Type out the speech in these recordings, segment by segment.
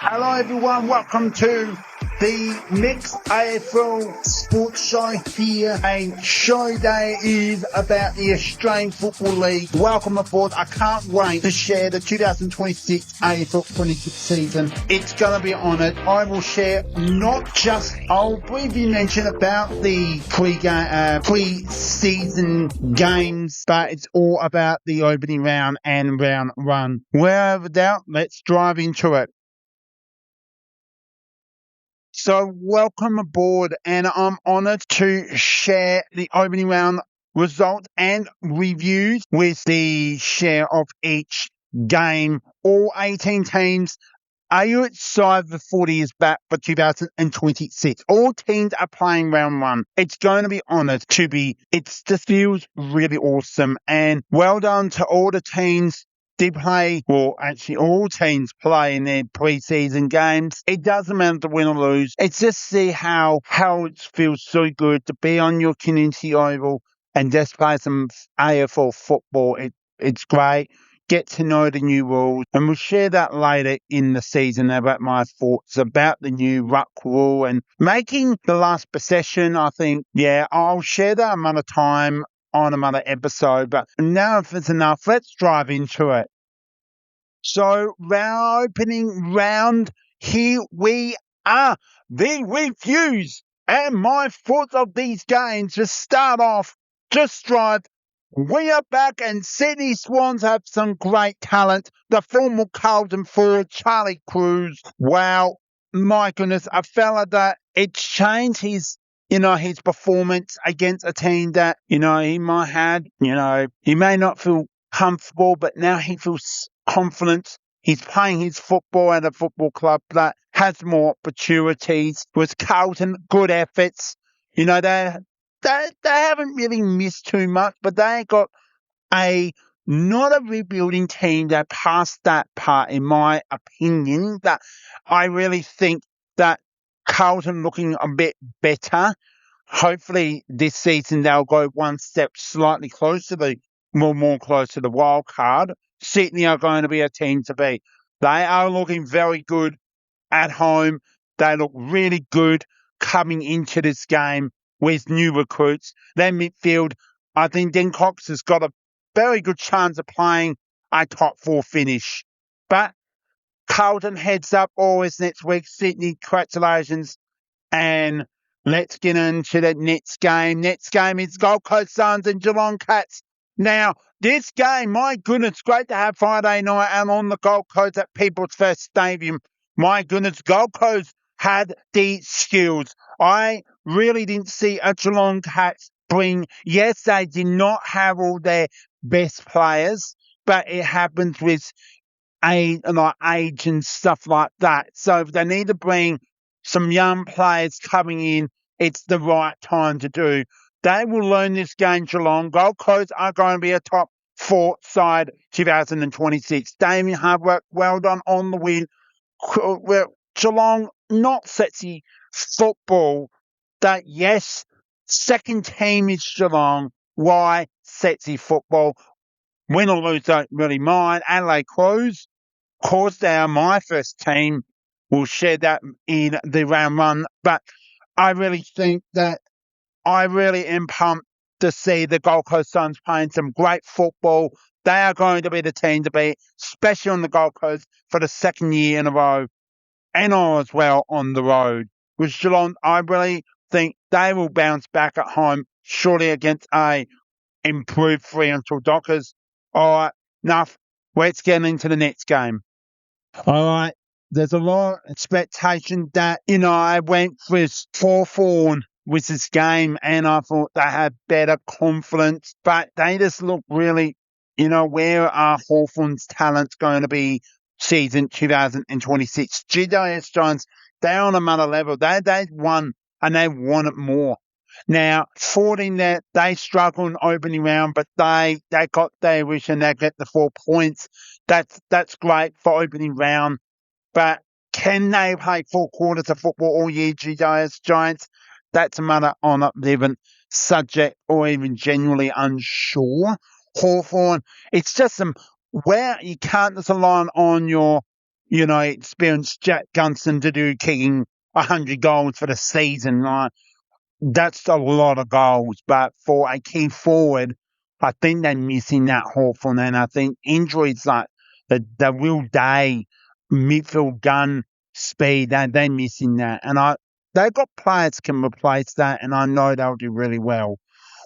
Hello everyone, welcome to the next AFL Sports Show here. A show that is about the Australian Football League. Welcome aboard. I can't wait to share the 2026 AFL 26 season. It's going to be honoured. I will share I'll briefly mention about the pre-season games, but it's all about the opening round and round one. Without a doubt, let's dive into it. So welcome aboard, and I'm honoured to share the opening round results and reviews with the share of each game. All 18 teams are you excited the 40 is back for 2026? All teams are playing round one. It's going to be honoured to be. It just feels really awesome, and well done to all the teams. All teams play in their pre-season games. It doesn't matter to win or lose. It's just see how it feels so good to be on your community oval and just play some AFL football. It's great. Get to know the new rules, and we'll share that later in the season about my thoughts about the new ruck rule and making the last possession. I think, I'll share that another time on another episode, but now if it's enough, let's dive into it. So, our opening round, here we are. The reviews and my thoughts of these games. To start off, just drive. We are back, and Sydney Swans have some great talent. The former Carlton forward, Charlie Cruz. Wow, my goodness, a fella that it changed his performance against a team that, he may not feel comfortable, but now he feels confident. He's playing his football at a football club that has more opportunities. With Carlton, good efforts. They haven't really missed too much, but they got not a rebuilding team that passed that part, in my opinion. That I really think that Carlton looking a bit better. Hopefully this season they'll go one step slightly more close to the wild card. Sydney are going to be a team to beat. They are looking very good at home. They look really good coming into this game with new recruits. Their midfield, I think Den Cox has got a very good chance of playing a top 4 finish. But Carlton heads up always next week. Sydney, congratulations. And let's get into the next game. Next game is Gold Coast Suns and Geelong Cats. Now, this game, my goodness, great to have Friday night and on the Gold Coast at People's First Stadium. My goodness, Gold Coast had the skills. I really didn't see a Geelong Cats bring. Yes, they did not have all their best players, but it happens with age and stuff like that. So if they need to bring some young players coming in, it's the right time to do. They will learn this game, Geelong. Gold Coast are going to be a top 4 side 2026. Damien Hardwork, well done on the win. Geelong, not sexy football. That, yes, second team is Geelong. Why sexy football? Win or lose, don't really mind. Adelaide Crows, of course, they are my first team. We'll share that in the round one. But I really think that I really am pumped to see the Gold Coast Suns playing some great football. They are going to be the team to beat, especially on the Gold Coast for the second year in a row, and as well on the road. With Geelong, I really think they will bounce back at home, surely against a improved Fremantle Dockers. All right, enough. Let's get into the next game. All right. There's a lot of expectation that, I went with Hawthorn with this game, and I thought they had better confidence, but they just look really, where are Hawthorn's talents going to be season 2026? GWS Giants, they're on another level. They won, and they want it more. Now, 14 that they struggled in opening round, but they got their wish and they get the 4 points. That's great for opening round. But can they play 4 quarters of football all year, GWS Giants? That's a matter on a living subject, or even genuinely unsure. Hawthorn, it's just where you can't just rely on your experienced Jack Gunston to do kicking 100 goals for the season. Like, that's a lot of goals, but for a key forward, I think they're missing that Hawthorn, and I think injuries like the real day midfield gun speed, they're missing that, and they've got players can replace that, and I know they'll do really well.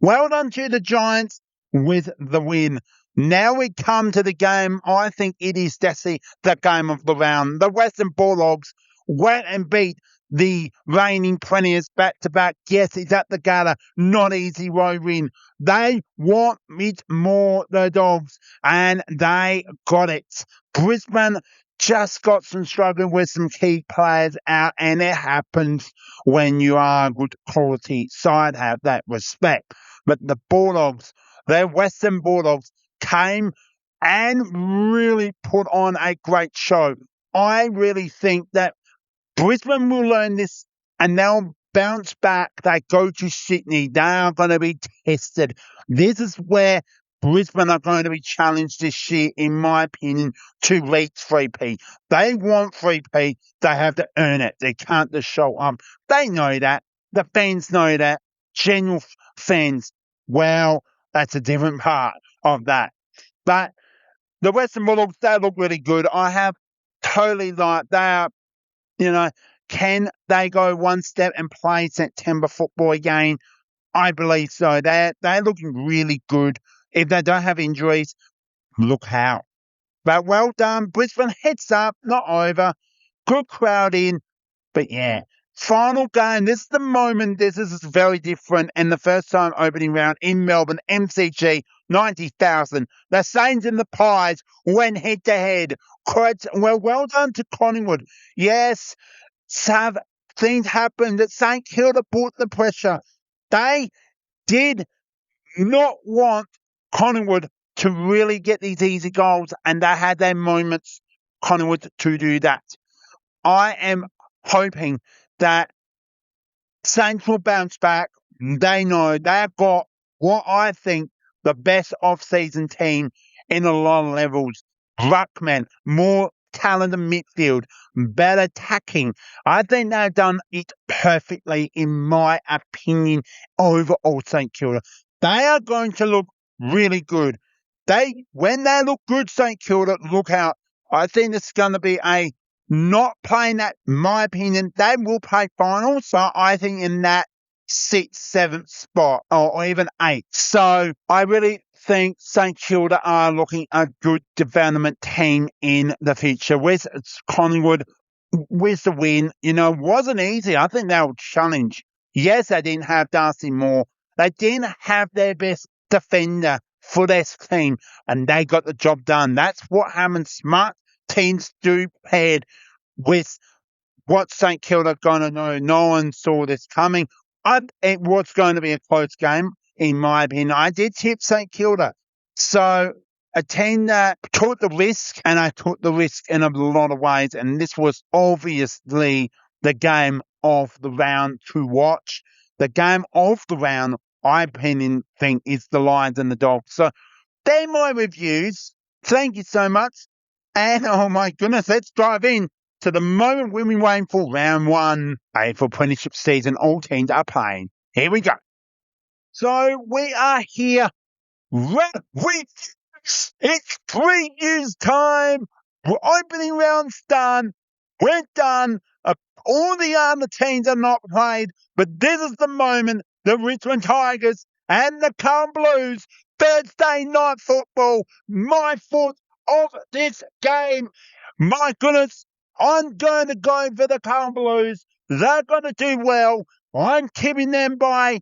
Well done to the Giants with the win. Now we come to the game. I think it is definitely the game of the round. The Western Bulldogs went and beat the reigning premiers back to back. Yes, it's at the Gala. Not easy road win. They want it more, the Dogs, and they got it. Brisbane just got some struggling with some key players out, and it happens when you are a good quality side. Have that respect. But the Bulldogs, the Western Bulldogs, came and really put on a great show. I really think that Brisbane will learn this and they'll bounce back. They go to Sydney. They are going to be tested. This is where Brisbane are going to be challenged this year, in my opinion, to reach 3P. They want 3P. They have to earn it. They can't just show up. They know that. The fans know that. General fans, well, that's a different part of that. But the Western Bulldogs, they look really good. I have totally they are, can they go one step and play September football again? I believe so. They're looking really good. If they don't have injuries, look how. But well done. Brisbane, heads up, not over. Good crowd in. But yeah, final game. This is the moment. This is very different. And the first time opening round in Melbourne, MCG, 90,000. The Saints and the Pies went head to head. Well done to Collingwood. Yes, things happened that St Kilda brought the pressure. They did not want Collingwood to really get these easy goals, and they had their moments, Collingwood, to do that. I am hoping that Saints will bounce back. They know they've got what I think the best off-season team in a lot of levels. Ruckman, more talented midfield, better attacking. I think they've done it perfectly, in my opinion, overall St Kilda. They are going to look really good. When they look good, St Kilda, look out. I think it's going to be not playing that, in my opinion, they will play finals. So I think in that 6th, 7th spot, or even 8th. So I really think St Kilda are looking a good development team in the future. With Collingwood, with the win, wasn't easy. I think they will challenge. Yes, they didn't have Darcy Moore. They didn't have their best defender for their team, and they got the job done. That's what happens. Smart teams do paired with what St Kilda are going to know. No one saw this coming. It was going to be a close game, in my opinion. I did tip St Kilda. So a team that took the risk, and I took the risk in a lot of ways, and this was obviously the game of the round to watch. The game of the round, I think, is the Lions and the Dogs. So they're my reviews. Thank you so much. And oh my goodness, let's dive in to the moment we've been waiting for. Round one, AFL Premiership season. All teams are playing. Here we go. So we are here. It's previews time. We're opening rounds done. We're done. All the other teams are not played, but this is the moment. The Richmond Tigers and the Carlton Blues. Thursday night football. My foot of this game. My goodness, I'm going to go for the Carlton Blues. They're going to do well. I'm tipping them by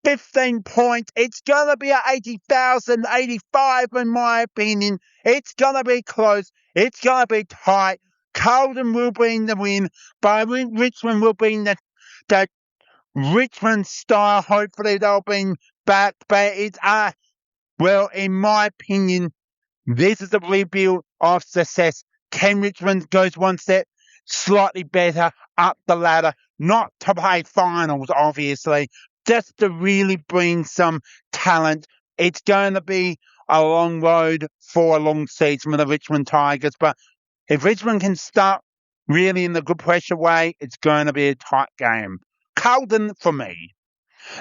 15 points. It's going to be at 80,000, 85 in my opinion. It's going to be close. It's going to be tight. Carlton will be in the win, but Richmond will be in the Richmond style. Hopefully they'll be back, but in my opinion, this is a rebuild of success. Can Richmond goes one step slightly better up the ladder, not to play finals, obviously, just to really bring some talent. It's going to be a long road for a long season with the Richmond Tigers, but If Richmond can start really in the good pressure way, it's going to be a tight game. Carlton for me.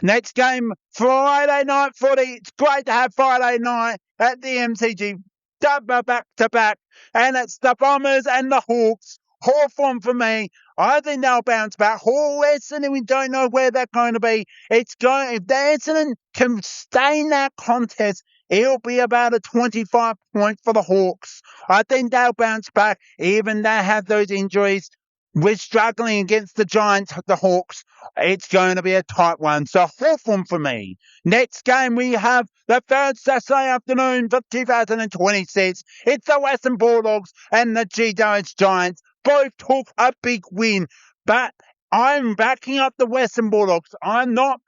Next game, Friday night footy. It's great to have Friday night at the MCG. Double back to back. And it's the Bombers and the Hawks. Hawthorn for me. I think they'll bounce back. Essendon, we don't know where they're going to be. If Essendon can stay in that contest, it'll be about a 25 point for the Hawks. I think they'll bounce back, even they have those injuries. We're struggling against the Giants, the Hawks. It's going to be a tight one. So Hawthorn for me. Next game we have the third Saturday afternoon for 2026. It's the Western Bulldogs and the GWS Giants. Both took a big win, but I'm backing up the Western Bulldogs. I'm not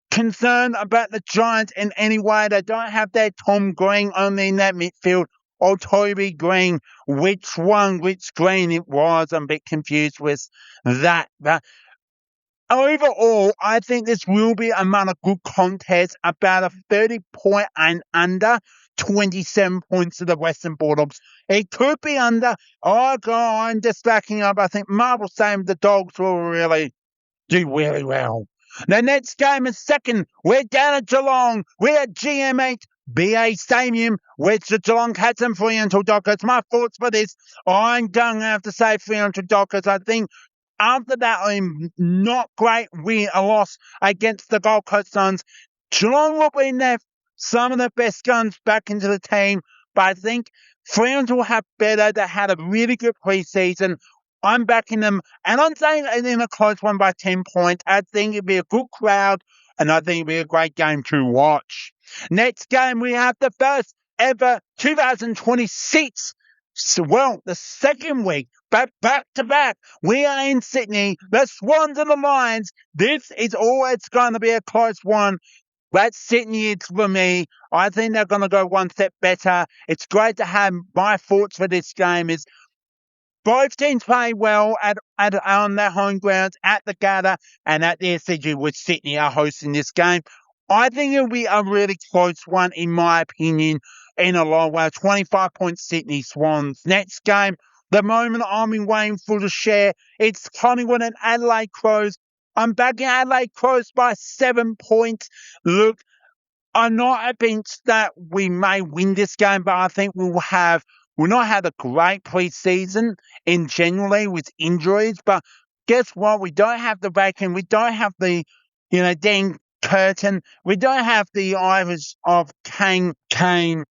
concerned about the Giants in any way. They don't have their Tom Green only in that midfield, or Toby Green. Which Green it was? I'm a bit confused with that. But overall, I think this will be a good contest, about a 30 point and under, 27 points to the Western Bulldogs. It could be under. Oh, God, I'm just backing up. I think Marvel saying the Dogs will really do really well. The next game is second. We're down at Geelong. We're at GM8 BA Stadium, which the Geelong Cats and Fremantle Dockers. My thoughts for this, I'm going to have to say Fremantle Dockers. I think after that, not great win, a loss against the Gold Coast Suns. Geelong will bring some of the best guns back into the team, but I think Fremantle will have better. They had a really good preseason. I'm backing them, and I'm saying in a close one by 10 points. I think it'll be a good crowd, and I think it'll be a great game to watch. Next game, we have the first ever 2026. The second week, but back to back, we are in Sydney, the Swans and the Lions. This is always going to be a close one. But Sydney, it's for me. I think they're going to go one step better. It's great to have my thoughts for this game is both teams play well on their home grounds, at the Gabba and at the SCG, which Sydney are hosting this game. I think it'll be a really close one, in my opinion, in a long way. 25 points Sydney Swans. Next game, the moment I'm waiting for the share, it's Collingwood and Adelaide Crows. I'm backing Adelaide Crows by 7 points. Look, I'm not convinced that we may win this game, but I think we'll not have a great preseason in generally with injuries. But guess what? We don't have the Bacon. We don't have the, Dan Curtin. We don't have the Irish of Kane.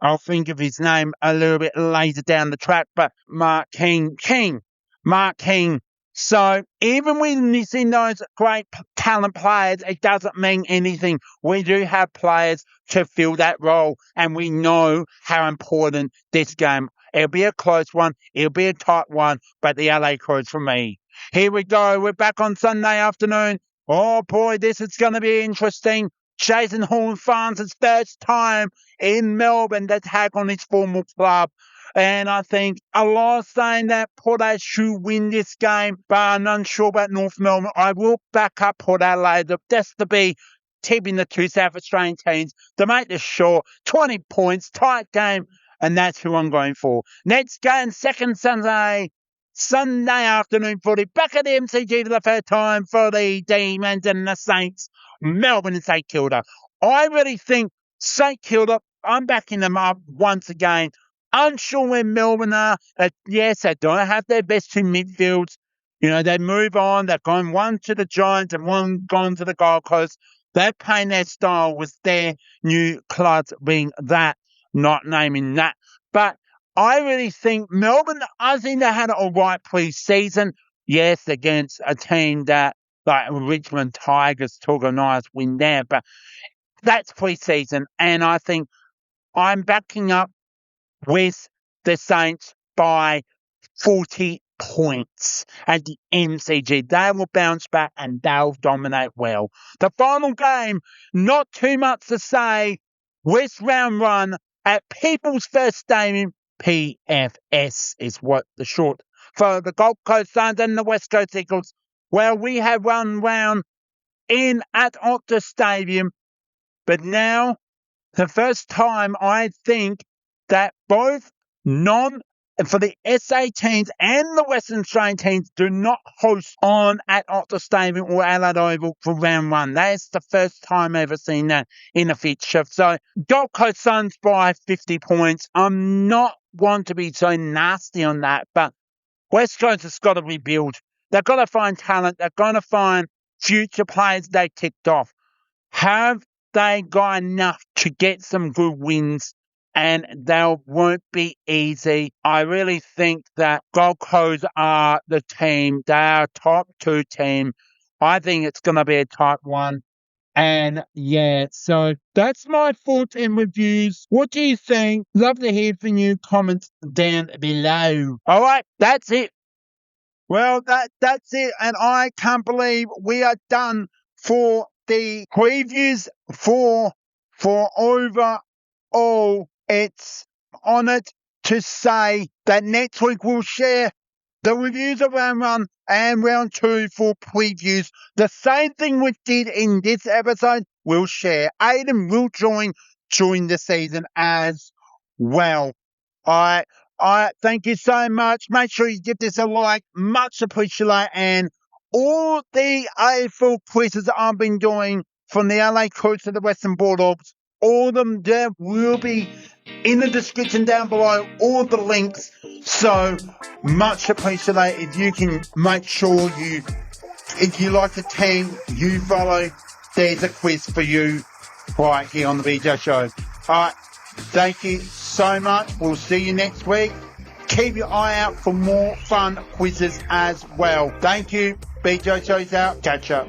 I'll think of his name a little bit later down the track. But Mark King. So even with missing those great talent players, it doesn't mean anything. We do have players to fill that role, and we know how important this game. It'll be a close one. It'll be a tight one, but the LA Crows for me. Here we go. We're back on Sunday afternoon. Oh, boy, this is going to be interesting. Jason Horne-Farnes' first time in Melbourne to tag on his former club. And I think a lot of saying that Port Adelaide should win this game, but I'm unsure about North Melbourne. I will back up Port Adelaide just to be tipping the two South Australian teams to make this short. 20 points, tight game, and that's who I'm going for. Next game, second Sunday afternoon footy. Back at the MCG for the first time for the Demons and the Saints. Melbourne and St Kilda. I really think St Kilda, I'm backing them up once again. Unsure where Melbourne are. Yes, they don't have their best two midfields. They move on. They've gone one to the Giants and one gone to the Gold Coast. They're playing their style with their new clubs being that, not naming that. But I really think Melbourne, I think they had a right pre-season. Yes, against a team that, like Richmond Tigers, took a nice win there. But that's pre-season. And I think I'm backing up with the Saints by 40 points at the MCG. They will bounce back and they'll dominate well. The final game, not too much to say. West Round One at People's First Stadium. PFS is what the short for the Gold Coast Suns and the West Coast Eagles. Well, we have one round in at Optus Stadium, but now the first time I think that both for the SA teams and the Western Australian teams do not host on at Optus Stadium or Adelaide Oval for round one. That's the first time I've ever seen that in a fixture. So Gold Coast Suns by 50 points. I'm not one to be so nasty on that, but West Coast has got to rebuild. They've got to find talent. They've got to find future players they ticked off. Have they got enough to get some good wins? And they won't be easy. I really think that Gold Coast are the team. They are a top 2 team. I think it's going to be a tight one. And yeah, so that's my thoughts and reviews. What do you think? Love to hear from you. Comments down below. All right, that's it. Well, that's it. And I can't believe we are done for the previews for overall. It's honoured to say that next week we'll share the reviews of round one and round two for previews. The same thing we did in this episode, we'll share. Aiden will join during the season as well. I thank you so much. Make sure you give this a like. Much appreciated. And all the AFL quizzes that I've been doing from the LA Crews to the Western Bulldogs, all of them there will be in the description down below, all the links. So much appreciated if you can make sure if you like the team you follow, there's a quiz for you right here on the BJ Show. Alright, thank you so much. We'll see you next week. Keep your eye out for more fun quizzes as well. Thank you. BJ Show's out. Catch up.